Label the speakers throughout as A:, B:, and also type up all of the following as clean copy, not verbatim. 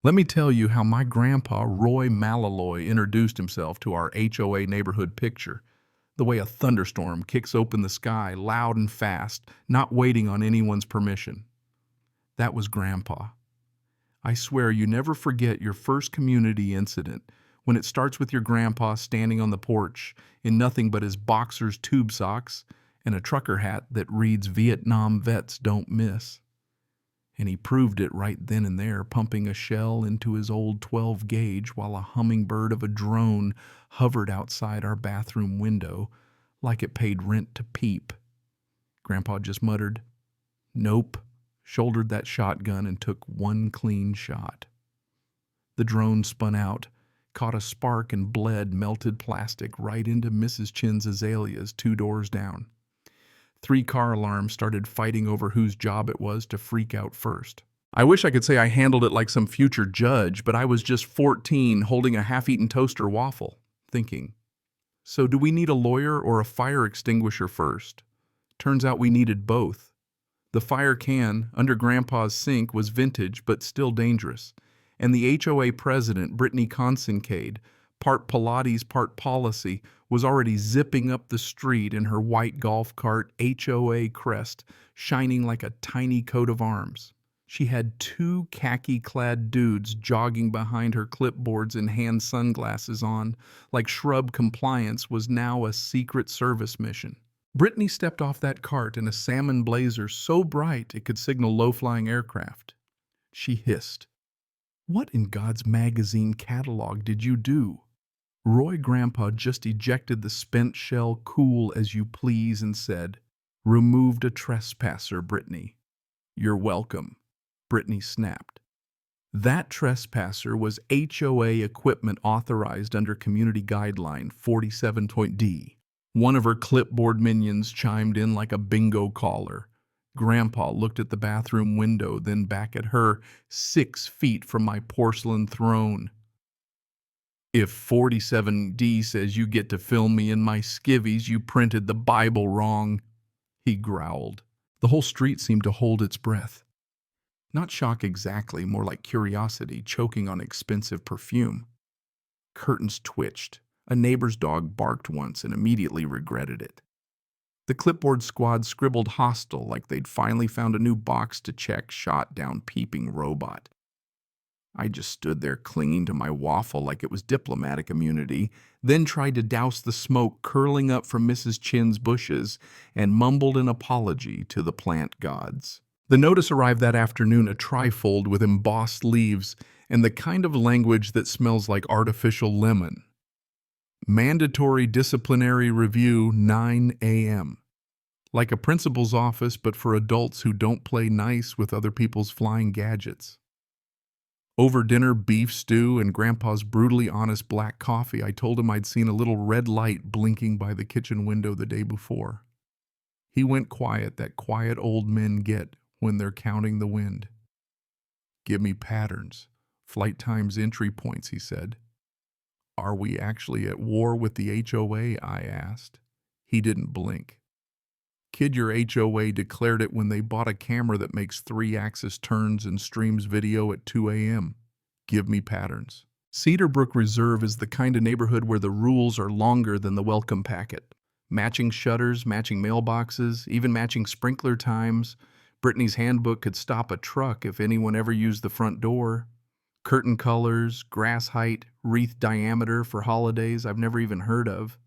A: Let me tell you how my grandpa, Roy Malaloy, introduced himself to our HOA neighborhood picture. The way a thunderstorm kicks open the sky loud and fast, not waiting on anyone's permission. That was Grandpa. I swear you never forget your first community incident when it starts with your grandpa standing on the porch in nothing but his boxer's tube socks and a trucker hat that reads Vietnam Vets Don't Miss. And he proved it right then and there, pumping a shell into his old 12 gauge while a hummingbird of a drone hovered outside our bathroom window like it paid rent to peep. Grandpa just muttered, "Nope," shouldered that shotgun and took one clean shot. The drone spun out, caught a spark and bled melted plastic right into Mrs. Chin's azaleas 2 doors down. 3 car alarms started fighting over whose job it was to freak out first. I wish I could say I handled it like some future judge, but I was just 14 holding a half-eaten toaster waffle, thinking, so do we need a lawyer or a fire extinguisher first? Turns out we needed both. The fire can, under Grandpa's sink, was vintage but still dangerous, and the HOA president, Brittany Consincade, part Pilates, part policy, was already zipping up the street in her white golf cart HOA crest, shining like a tiny coat of arms. She had 2 khaki-clad dudes jogging behind her clipboards and hand sunglasses on, like shrub compliance was now a Secret Service mission. Brittany stepped off that cart in a salmon blazer so bright it could signal low-flying aircraft. She hissed, "What in God's magazine catalog did you do?" Roy Grandpa just ejected the spent shell cool as you please and said, "Removed a trespasser, Brittany." "You're welcome," Brittany snapped. That trespasser was HOA equipment authorized under Community Guideline 47.D. One of her clipboard minions chimed in like a bingo caller. Grandpa looked at the bathroom window, then back at her, 6 feet from my porcelain throne. "If 47D says you get to film me in my skivvies, you printed the Bible wrong," he growled. The whole street seemed to hold its breath. Not shock exactly, more like curiosity choking on expensive perfume. Curtains twitched. A neighbor's dog barked once and immediately regretted it. The clipboard squad scribbled hostile like they'd finally found a new box to check, shot down peeping robot. I just stood there clinging to my waffle like it was diplomatic immunity, then tried to douse the smoke curling up from Mrs. Chin's bushes and mumbled an apology to the plant gods. The notice arrived that afternoon, a trifold with embossed leaves and the kind of language that smells like artificial lemon. Mandatory disciplinary review, 9 a.m. Like a principal's office, but for adults who don't play nice with other people's flying gadgets. Over dinner, beef stew, and Grandpa's brutally honest black coffee, I told him I'd seen a little red light blinking by the kitchen window the day before. He went quiet, that quiet old men get when they're counting the wind. "Give me patterns, flight times, entry points," he said. "Are we actually at war with the HOA?" I asked. He didn't blink. "Kid, your HOA declared it when they bought a camera that makes 3-axis turns and streams video at 2 a.m. Give me patterns." Cedar Brook Reserve is the kind of neighborhood where the rules are longer than the welcome packet. Matching shutters, matching mailboxes, even matching sprinkler times. Brittany's handbook could stop a truck if anyone ever used the front door. Curtain colors, grass height, wreath diameter for holidays I've never even heard of.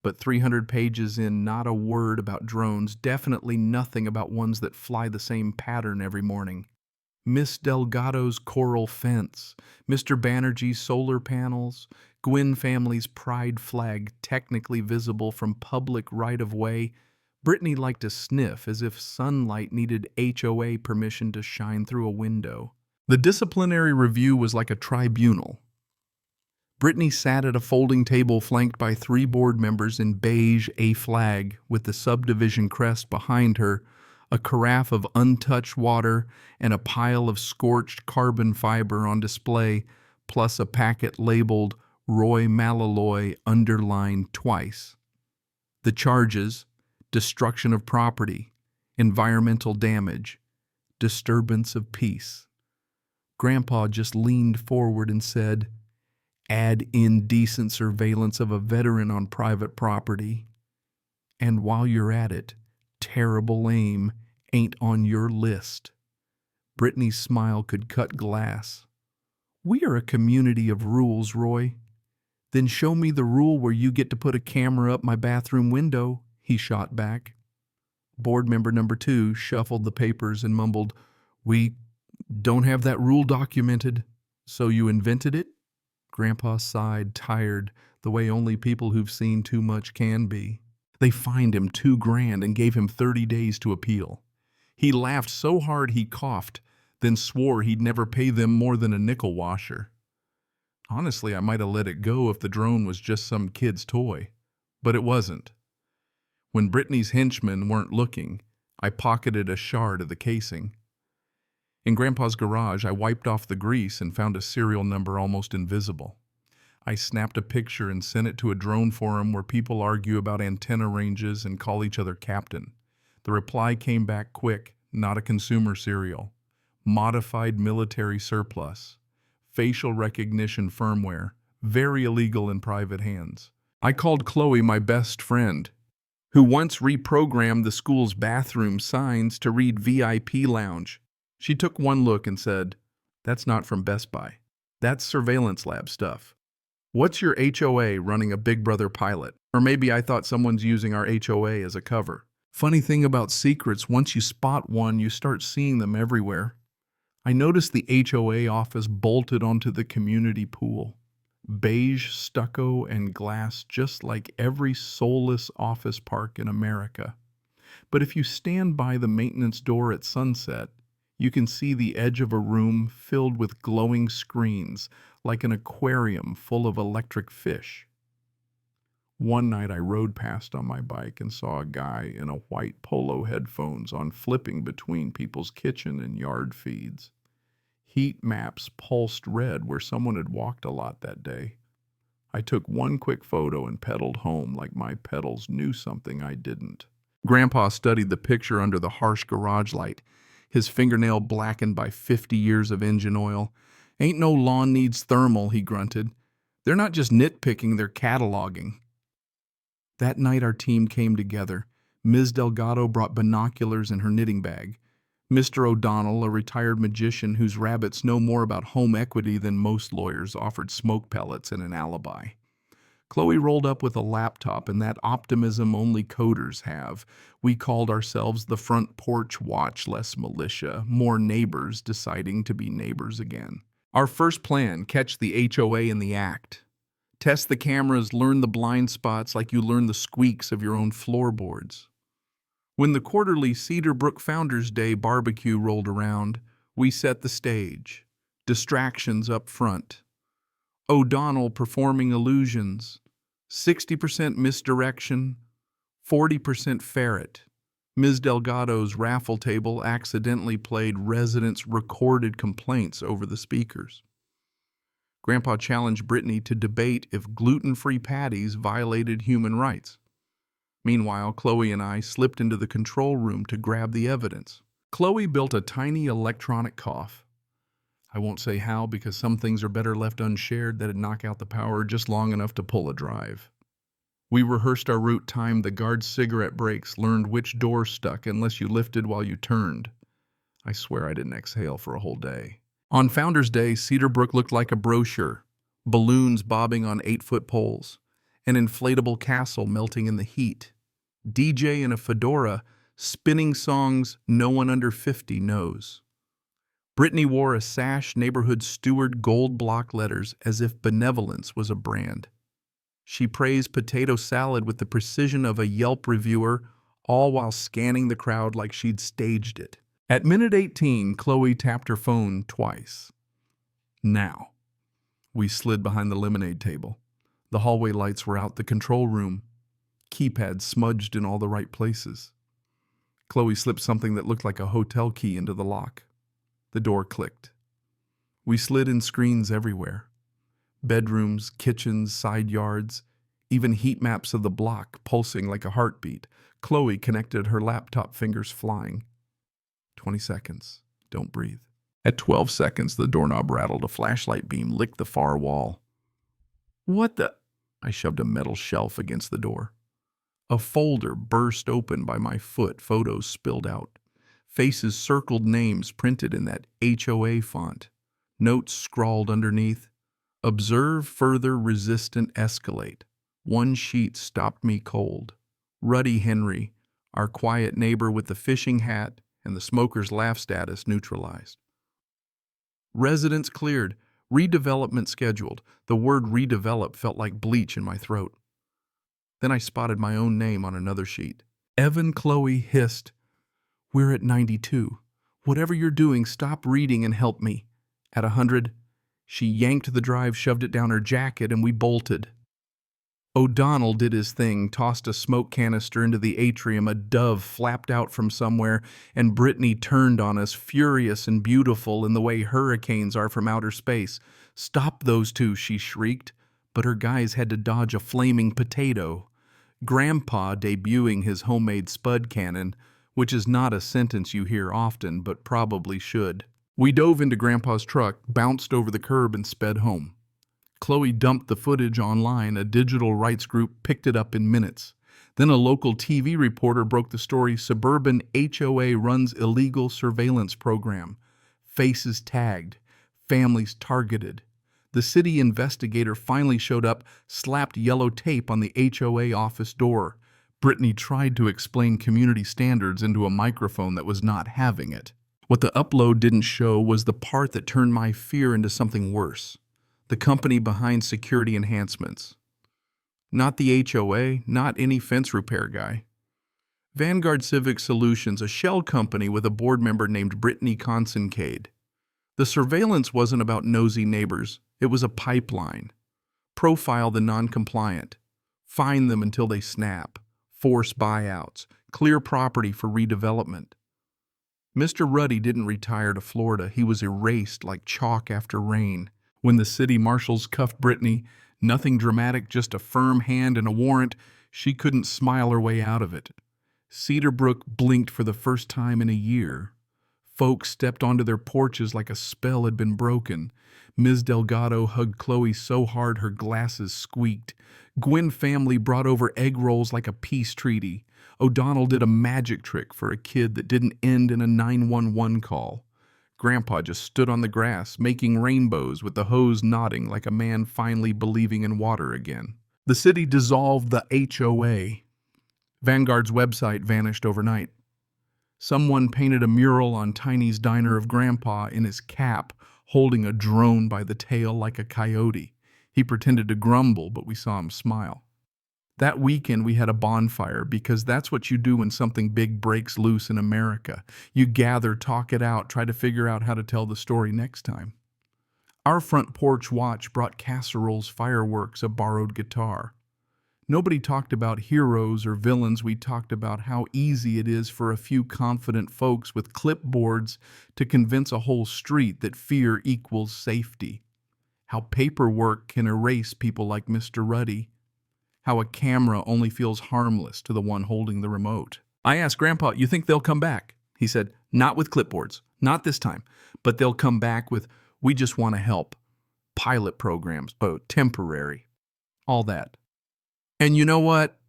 A: But 300 pages in, not a word about drones, definitely nothing about ones that fly the same pattern every morning. Miss Delgado's coral fence, Mr. Banerjee's solar panels, Gwynn family's pride flag technically visible from public right-of-way. Brittany liked to sniff as if sunlight needed HOA permission to shine through a window. The disciplinary review was like a tribunal. Brittany sat at a folding table flanked by 3 board members in beige A flag with the subdivision crest behind her, a carafe of untouched water, and a pile of scorched carbon fiber on display, plus a packet labeled Roy Malaloy underlined twice. The charges: destruction of property, environmental damage, disturbance of peace. Grandpa just leaned forward and said, "Add indecent surveillance of a veteran on private property. And while you're at it, terrible aim ain't on your list." Brittany's smile could cut glass. "We are a community of rules, Roy." "Then show me the rule where you get to put a camera up my bathroom window," he shot back. Board member number 2 shuffled the papers and mumbled, "We don't have that rule documented." "So you invented it?" Grandpa sighed, tired, the way only people who've seen too much can be. They fined him $2,000 and gave him 30 days to appeal. He laughed so hard he coughed, then swore he'd never pay them more than a nickel washer. Honestly, I might have let it go if the drone was just some kid's toy. But it wasn't. When Brittany's henchmen weren't looking, I pocketed a shard of the casing. In Grandpa's garage, I wiped off the grease and found a serial number almost invisible. I snapped a picture and sent it to a drone forum where people argue about antenna ranges and call each other captain. The reply came back quick, not a consumer serial. Modified military surplus. Facial recognition firmware. Very illegal in private hands. I called Chloe my best friend, who once reprogrammed the school's bathroom signs to read VIP lounge. She took one look and said, "That's not from Best Buy. That's surveillance lab stuff. What's your HOA running a Big Brother pilot?" Or maybe I thought someone's using our HOA as a cover. Funny thing about secrets, once you spot one, you start seeing them everywhere. I noticed the HOA office bolted onto the community pool. Beige stucco and glass, just like every soulless office park in America. But if you stand by the maintenance door at sunset, you can see the edge of a room filled with glowing screens, like an aquarium full of electric fish. One night I rode past on my bike and saw a guy in a white polo headphones on flipping between people's kitchen and yard feeds. Heat maps pulsed red where someone had walked a lot that day. I took one quick photo and pedaled home like my pedals knew something I didn't. Grandpa studied the picture under the harsh garage light, his fingernail blackened by 50 years of engine oil. "Ain't no lawn needs thermal," he grunted. "They're not just nitpicking, they're cataloging." That night our team came together. Ms. Delgado brought binoculars in her knitting bag. Mr. O'Donnell, a retired magician whose rabbits know more about home equity than most lawyers, offered smoke pellets and an alibi. Chloe rolled up with a laptop and that optimism only coders have. We called ourselves the Front Porch Watch, less militia, more neighbors deciding to be neighbors again. Our first plan, catch the HOA in the act. Test the cameras, learn the blind spots like you learn the squeaks of your own floorboards. When the quarterly Cedar Brook Founders Day barbecue rolled around, we set the stage. Distractions up front. O'Donnell performing illusions. 60% misdirection, 40% ferret. Ms. Delgado's raffle table accidentally played residents' recorded complaints over the speakers. Grandpa challenged Brittany to debate if gluten-free patties violated human rights. Meanwhile, Chloe and I slipped into the control room to grab the evidence. Chloe built a tiny electronic cough. I won't say how because some things are better left unshared that'd knock out the power just long enough to pull a drive. We rehearsed our route, timed the guard's cigarette breaks, learned which door stuck unless you lifted while you turned. I swear I didn't exhale for a whole day. On Founders Day, Cedar Brook looked like a brochure. Balloons bobbing on 8-foot poles. An inflatable castle melting in the heat. DJ in a fedora spinning songs no one under 50 knows. Brittany wore a sash neighborhood steward gold block letters as if benevolence was a brand. She praised potato salad with the precision of a Yelp reviewer, all while scanning the crowd like she'd staged it. At minute 18, Chloe tapped her phone twice. Now. We slid behind the lemonade table. The hallway lights were out, the control room. Keypads smudged in all the right places. Chloe slipped something that looked like a hotel key into the lock. The door clicked. We slid in screens everywhere. Bedrooms, kitchens, side yards, even heat maps of the block pulsing like a heartbeat. Chloe connected, her laptop fingers flying. 20 seconds. Don't breathe. At 12 seconds, the doorknob rattled. A flashlight beam licked the far wall. What the? I shoved a metal shelf against the door. A folder burst open by my foot. Photos spilled out. Faces circled, names printed in that HOA font. Notes scrawled underneath. Observe further resistant escalate. One sheet stopped me cold. Ruddy Henry, our quiet neighbor with the fishing hat and the smoker's laugh status, neutralized. Residents cleared. Redevelopment scheduled. The word redevelop felt like bleach in my throat. Then I spotted my own name on another sheet. Evan Chloe hissed, "We're at 92. Whatever you're doing, stop reading and help me." At 100, she yanked the drive, shoved it down her jacket, and we bolted. O'Donnell did his thing, tossed a smoke canister into the atrium. A dove flapped out from somewhere, and Brittany turned on us, furious and beautiful in the way hurricanes are from outer space. "Stop those two," she shrieked, but her guys had to dodge a flaming potato. Grandpa debuting his homemade spud cannon, which is not a sentence you hear often, but probably should. We dove into Grandpa's truck, bounced over the curb, and sped home. Chloe dumped the footage online. A digital rights group picked it up in minutes. Then a local TV reporter broke the story. Suburban HOA runs illegal surveillance program. Faces tagged. Families targeted. The city investigator finally showed up, slapped yellow tape on the HOA office door. Brittany tried to explain community standards into a microphone that was not having it. What the upload didn't show was the part that turned my fear into something worse. The company behind security enhancements. Not the HOA, not any fence repair guy. Vanguard Civic Solutions, a shell company with a board member named Brittany Consincade. The surveillance wasn't about nosy neighbors. It was a pipeline. Profile the non-compliant. Find them until they snap. Force buyouts. Clear property for redevelopment. Mr. Ruddy didn't retire to Florida. He was erased like chalk after rain. When the city marshals cuffed Brittany, nothing dramatic, just a firm hand and a warrant, she couldn't smile her way out of it. Cedarbrook blinked for the first time in a year. Folks stepped onto their porches like a spell had been broken. Ms. Delgado hugged Chloe so hard her glasses squeaked. Gwen family brought over egg rolls like a peace treaty. O'Donnell did a magic trick for a kid that didn't end in a 911 call. Grandpa just stood on the grass, making rainbows with the hose nodding like a man finally believing in water again. The city dissolved the HOA. Vanguard's website vanished overnight. Someone painted a mural on Tiny's diner of Grandpa in his cap, holding a drone by the tail like a coyote. He pretended to grumble, but we saw him smile. That weekend we had a bonfire because that's what you do when something big breaks loose in America. You gather, talk it out, try to figure out how to tell the story next time. Our front porch watch brought casseroles, fireworks, a borrowed guitar. Nobody talked about heroes or villains. We talked about how easy it is for a few confident folks with clipboards to convince a whole street that fear equals safety. How paperwork can erase people like Mr. Ruddy. How a camera only feels harmless to the one holding the remote. I asked Grandpa, "You think they'll come back?" He said, "Not with clipboards, not this time, but they'll come back with, 'We just want to help.' Pilot programs, temporary, all that." And you know what?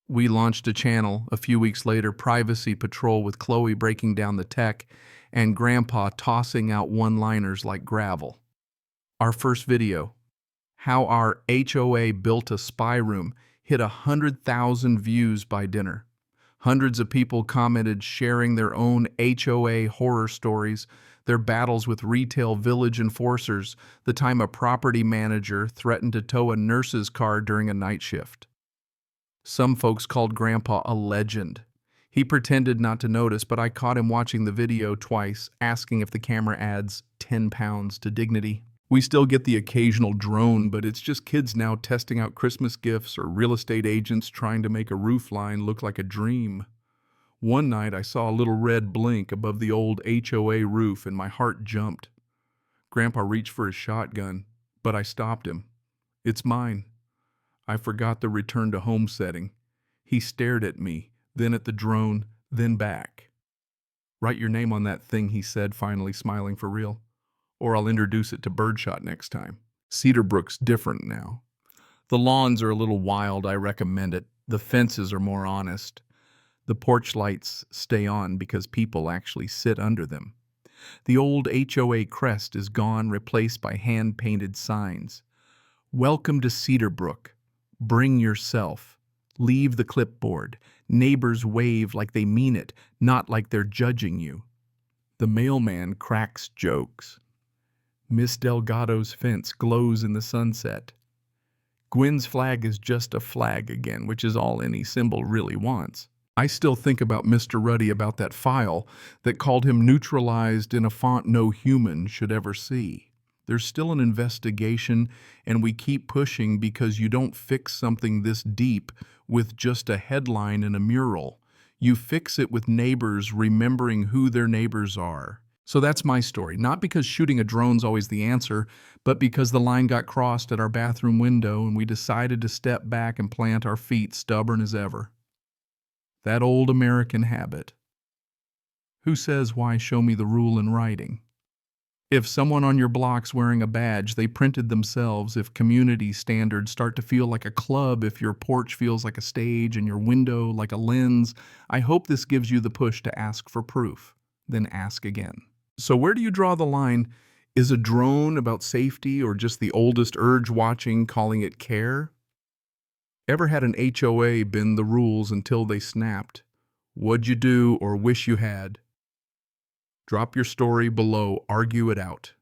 A: We launched a channel a few weeks later, Privacy Patrol, with Chloe breaking down the tech and Grandpa tossing out one-liners like gravel. Our first video, how our HOA built a spy room, hit 100,000 views by dinner. Hundreds of people commented, sharing their own HOA horror stories, their battles with retail village enforcers, the time a property manager threatened to tow a nurse's car during a night shift. Some folks called Grandpa a legend. He pretended not to notice, but I caught him watching the video twice, asking if the camera adds 10 pounds to dignity. We still get the occasional drone, but it's just kids now testing out Christmas gifts or real estate agents trying to make a roofline look like a dream. One night I saw a little red blink above the old HOA roof and my heart jumped. Grandpa reached for his shotgun, but I stopped him. "It's mine." I forgot the return to home setting. He stared at me, then at the drone, then back. Write your name on that thing, he said, finally smiling for real. Or I'll introduce it to birdshot next time. Cedarbrook's different now. The lawns are a little wild, I recommend it. The fences are more honest. The porch lights stay on because people actually sit under them. The old HOA crest is gone, replaced by hand-painted signs. Welcome to Cedarbrook. Bring yourself. Leave the clipboard. Neighbors wave like they mean it, not like they're judging you. The mailman cracks jokes. Miss Delgado's fence glows in the sunset. Gwen's flag is just a flag again, which is all any symbol really wants. I still think about Mr. Ruddy about that file that called him neutralized in a font no human should ever see. There's still an investigation, and we keep pushing because you don't fix something this deep with just a headline and a mural. You fix it with neighbors remembering who their neighbors are. So that's my story, not because shooting a drone's always the answer, but because the line got crossed at our bathroom window and we decided to step back and plant our feet stubborn as ever. That old American habit. Who says why show me the rule in writing? If someone on your block's wearing a badge, they printed themselves. If community standards start to feel like a club, if your porch feels like a stage and your window like a lens, I hope this gives you the push to ask for proof. Then ask again. So where do you draw the line? Is a drone about safety or just the oldest urge watching calling it care? Ever had an HOA bend the rules until they snapped? What'd you do or wish you had? Drop your story below, argue it out.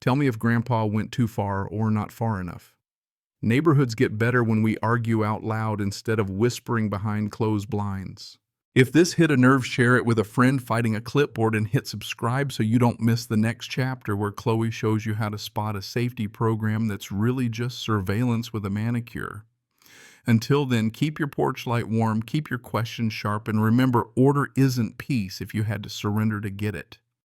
A: Tell me if Grandpa went too far or not far enough. Neighborhoods get better when we argue out loud instead of whispering behind closed blinds. If this hit a nerve, share it with a friend fighting a clipboard and hit subscribe so you don't miss the next chapter where Chloe shows you how to spot a safety program that's really just surveillance with a manicure. Until then, keep your porch light warm, keep your questions sharp, and remember, order isn't peace if you had to surrender to get it.